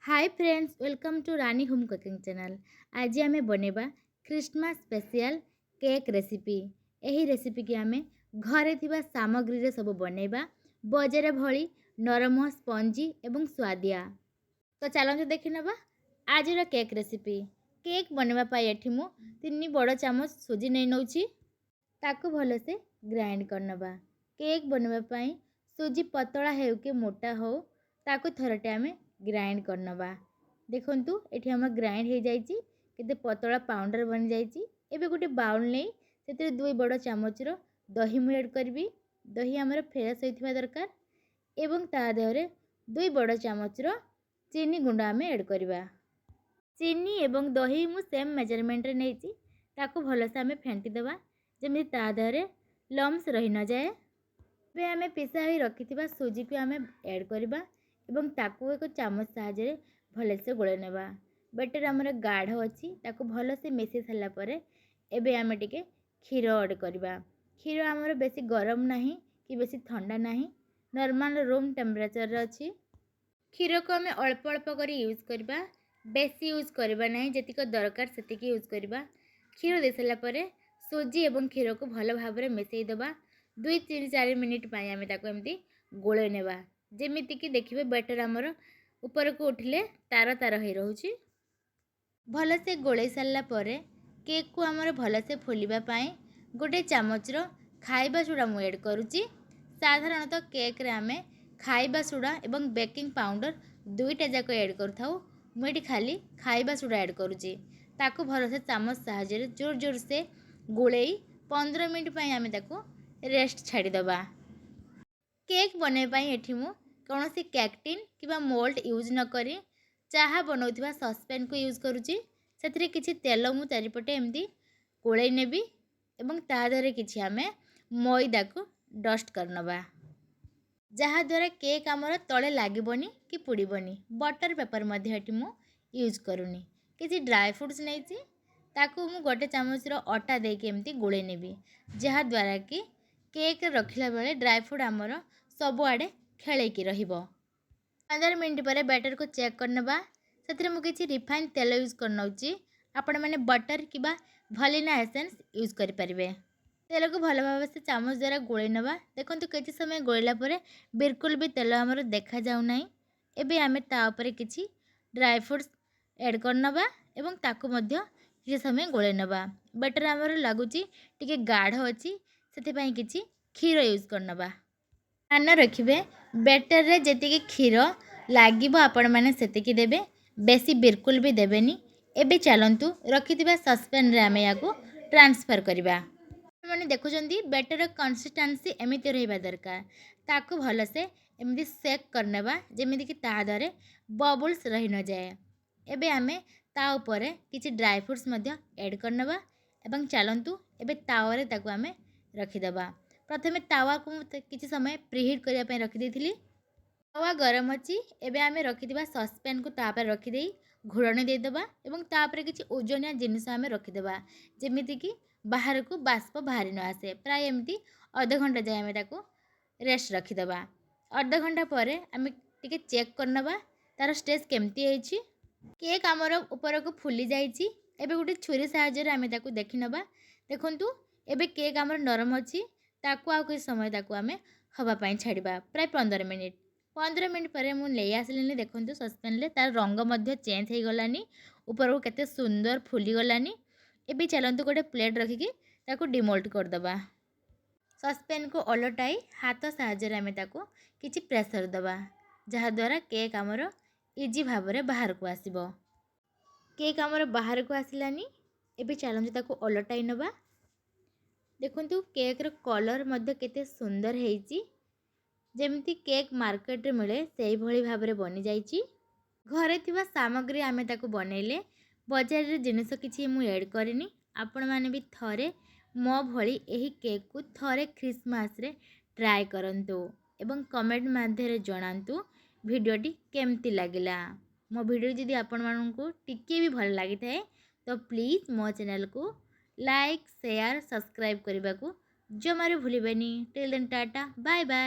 Hi friends, welcome to Rani home cooking channel. आज आम बनेबा क्रिसमस स्पेशल केक रेसिपी। यही रेसिपी की आम घरे थिबा सामग्री रे सब बनेबा बजार भली नरम स्पंजी एवं स्वादिया। तो चलते देखि नबा आज केक रेसिपी। केक बनेबा पाई एठी मु 3 बड़ चामच सुजी नै नउची, ताकू भलसे ग्राइंड करनबा। केक बनेबा पाई सुजी पतला हेउ के मोटा हो ताकू थरटे आमे ग्राइंड करनबा। देखंतु एठी हम ग्राइंड हे जाईची, केते पतला पाउडर बन जाईची। एबे गुटे बाउल नै सेते 2 बड़ चामच रो दही मु ऐड करबी। दही हमर फ्रेश होइथिबा दरकार एवं ता देहरे 2 बड़ चामच रो चीनी गुंड आमे ऐड करबा। चीनी एवं दही मु सेम मेजरमेंट रे नैची, ताकू भलसे आमे फेंटी देबा जेमि ता देहरे लम्स रही न जाए। बे आमे पिसा होई रखिथिबा सुजी को आमे ऐड करबा एवं ताकू एक चामच साहाय्य भलसे गोळे नेबा। बेटर हमर गाढ़ अछि, ताकू भलसे मिसि सला परे एबे आमे टिके क्षीर ऐड करबा। क्षीर हमर बेसी गरम नाही कि बेसी ठंडा नाही, नॉर्मल रूम टेम्परेचर रे अछि। क्षीर को आमे अल्प अल्प करी यूज करबा, बेसी यूज करबा नाही, जेतिक दरकार सेतिक यूज करबा। क्षीर दे सला परे सुजी एवं क्षीर को भल भाबरे मिसई देबा। 2-4 मिनिट पाई आमे ताको एमती गोळे नेबा, जेमिति कि देखिबे बेटर हमर ऊपर को उठले तार तार हे रहउची। भलसे गोळे सल्ला परे केक को हमर भलसे फुलिबा पाई गोटे चामच रो खाइबा सोडा मु ऐड करूची। साधारणतः केक रे आमे खाइबा सोडा एवं बेकिंग पाउडर दुईटा जाक ऐड करथाउ। मु एठी खाली खाइबा सोडा ऐड करूची, ताको भलसे चामच साहाय्य जोर जोर से गोळेई 15 मिनिट पाई आमे ताको रेस्ट छाड़ी दबा। केक बने पाई एठी मु कौनसी केक टिन किबा मोल्ड यूज न करी चाहा बनौथिबा सस्पेन को यूज करूची। सेथिरे किछि तेल मु चारिपटे एमदी गोळेई नेबी एवं ता देहरे किछि आमे मैदा को डस्ट करनबा, जहा द्वारा केक हमर तळे लागिबोनी कि पुड़ीबोनी। बटर पेपर मध्ये एठी मु यूज करूनी। किछि ड्राई फ्रूट्स नैची, ताकू मु गोटे चामच रो आटा देके एमती गोळे नेबी, जहा द्वारा कि केक रखिला बेले ड्राई फ्रूट हमर सब आडे खेलेकी रहिबो। 15 मिनिट पर बैटर को चेक करनबा। सेथिरे मु किछि रिफाइन तेल यूज करनौची। आपण माने बटर किबा भलिना एसेंस यूज करि परिबे। तेल को भल भाव से चामच द्वारा गोळे नबा। देखंतु किछि समय गोळेला परे बिल्कुल भी तेल हमर देखा जाउ नाही। एबे आमे ता ऊपर किछि ड्राई फ्रूट्स ऐड करनबा एवं ताकू मध्य किछि समय गोळे नबा। बैटर हमर लागुची टिके गाढ़ अछि, सेति पई किछि क्षीर यूज करनबा। ध्यान रखिबे बैटर रे जेतिके क्षीर लागिबो आपण माने सेतिकी देबे, बेसी बिल्कुल भी देबेनी। एबे चलंतु रखिथिबा सस्पेन रे आमे याको ट्रांसफर करिबा। माने देखुचंदी बैटर कंसिस्टेंसी एमिति रहिबा दरकार, ताकू भलसे एमिति सेक करनेबा जेमिति कि ता दरे बबल्स रहि न जाए। एबे आमे ता ऊपर किछि ड्राई फ्रूट्स मध्य ऐड करनेबा एवं चलंतु एबे तावारे ताकू आमे रखि देबा। प्रथमे तावा को किछि समय प्रीहीट करिया पय रखि देथिली। तावा गरम अछि, एबे आमे रखिथिबा सस्पेन को ता पर रखि देई घोड़णी दे देबा एवं ता पर किछि ओजनिया जिनिस आमे रखि देबा, जेमिति कि बाहर को बाष्प बाहरी न आसे। प्राय एमती आधा घंटा जाय आमे ताको रेस्ट रखि देबा। आधा घंटा परे आमे टिके चेक करनबा तार स्टेज केमती हेछि। केक हमर ऊपर को फुली जाईची। एबे गुटे छुरी साहाय्य रे आमे ताको देखि नबा। देखंतु एबे केक हमर नरम अछि, ताकू आ किछि समय ताकू आमे हवा पाई छाड़िबा प्राय 15 मिनिट। 15 मिनिट परे मु ले आसलिनी। देखंतु सस्पेन ले तार रंग मध्य चेंज हे गलानी, ऊपर को केते सुंदर फुली गलानी। एबे चलंतु गोटे प्लेट रखिकी ताकू डिमोल्ड कर दबा। सस्पेन को ओलटाई हाथ साहाय्य रे आमे ताकू किछि प्रेशर दबा, जहा द्वारा केक हमर इजी भाबरे बाहर को आसीबो। केक हमर बाहर को आसिलानी। एबे चलंतु ताकू ओलटाई नबा। देखंतु केक रो कलर मध्य केते सुंदर हेइची, जेमती केक मार्केट रे मिले सेही भली भाबरे बनि जाईची। घरे थिबा सामग्री आमे ताकू बनेले बाजार रे जिनिस किछि मु ऐड करिनी। आपण माने भी थरे मो भली एही केक को थरे क्रिसमस रे ट्राई करंतु एवं कमेंट माध्यम रे जणांतु वीडियोटी केमती लागिला। मो वीडियो जदि आपण माननकु टिके भी भल लागि थाए तो प्लीज मो चैनल को लाइक शेयर सब्सक्राइब करबा को जमारे भूलिबेनी। Till then tata bye bye.